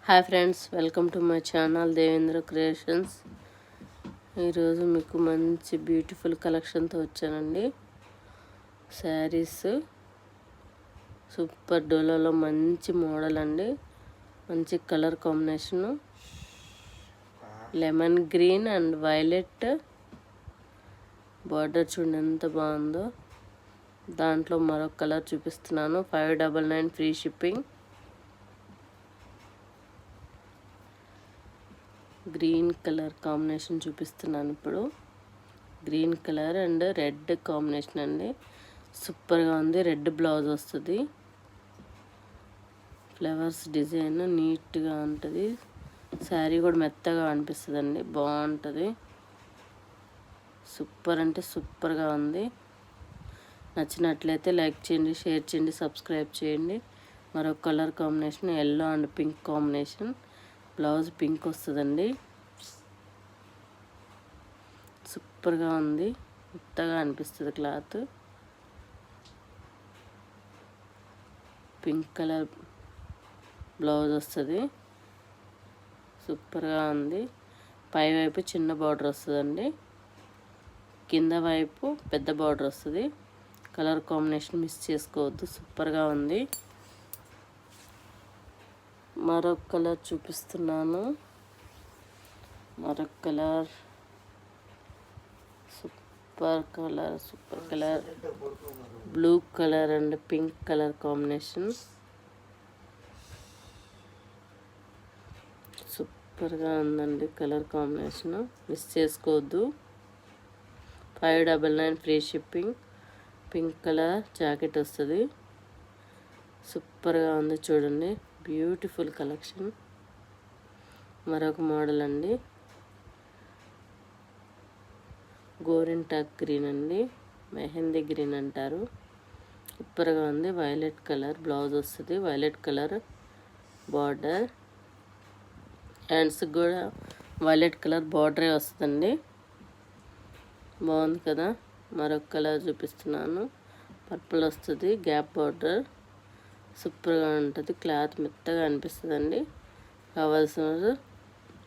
Hi friends, welcome to my channel Devendra creations. ఈరోజు మీకు మంచి బ్యూటిఫుల్ కలెక్షన్తో వచ్చానండి. శారీస్ సూపర్ డోలాలో మంచి మోడల్ అండి. మంచి colour combination, lemon green and violet. Border చూడండి ఎంత బాగుందో. దాంట్లో మరొక కలర్ చూపిస్తున్నాను. 599 free shipping. Green colour combination చూపిస్తున్నాను ఇప్పుడు. Green colour and red combination అండి. సూపర్గా ఉంది. రెడ్ బ్లౌజ్ వస్తుంది. ఫ్లవర్స్ డిజైన్ నీట్గా ఉంటుంది. శారీ కూడా మెత్తగా అనిపిస్తుందండి. బాగుంటుంది. సూపర్ అంటే సూపర్గా ఉంది. నచ్చినట్లయితే లైక్ చేయండి, షేర్ చేయండి, సబ్స్క్రైబ్ చేయండి. మరొక colour combination yellow and pink combination. Blouse pink వస్తుందండి. సూపర్గా ఉంది. మెత్తగా అనిపిస్తుంది క్లాత్. పింక్ కలర్ బ్లౌజ్ వస్తుంది. సూపర్గా ఉంది. పై వైపు చిన్న బార్డర్ వస్తుందండి. కింద వైపు పెద్ద బార్డర్ వస్తుంది. కలర్ కాంబినేషన్ మిస్ చేసుకోవద్దు. సూపర్గా ఉంది. మరొక కలర్ చూపిస్తున్నాను. మరొక colour super colour blue colour and pink colour combination. సూపర్గా ఉందండి కలర్ కాంబినేషన్. మిస్ చేసుకోవద్దు. 599 free shipping. Pink colour jacket వస్తుంది. సూపర్గా ఉంది చూడండి. Beautiful collection. మరొక మోడల్ అండి. గోరింటాక్ గ్రీన్ అండి. మెహందీ గ్రీన్ అంటారు. సూపర్గా ఉంది. వైలెట్ కలర్ బ్లౌజ్ వస్తుంది. Violet colour border. హ్యాండ్స్ కూడా వైలెట్ కలర్ బార్డరే వస్తుందండి. బాగుంది కదా. మరొక కలర్ చూపిస్తున్నాను. పర్పుల్ వస్తుంది. Gap border. సూపర్గా ఉంటుంది. క్లాత్ మెత్తగా అనిపిస్తుందండి. కావాల్సిన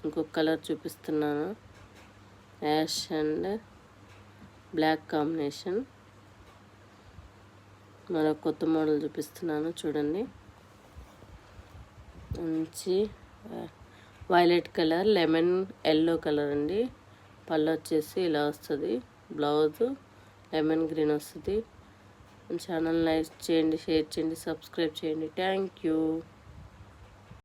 ఇంకొక కలర్ చూపిస్తున్నాను. Ash and black combination. మరొక కొత్త మోడల్ చూపిస్తున్నాను చూడండి. మంచి violet colour, lemon yellow colour అండి. పళ్ళు వచ్చేసి ఇలా వస్తుంది. బ్లౌజ్ లెమన్ గ్రీన్ వస్తుంది. ఛానల్ లైక్ చేయండి, షేర్ చేయండి, సబ్స్క్రైబ్ చేయండి. Thank you.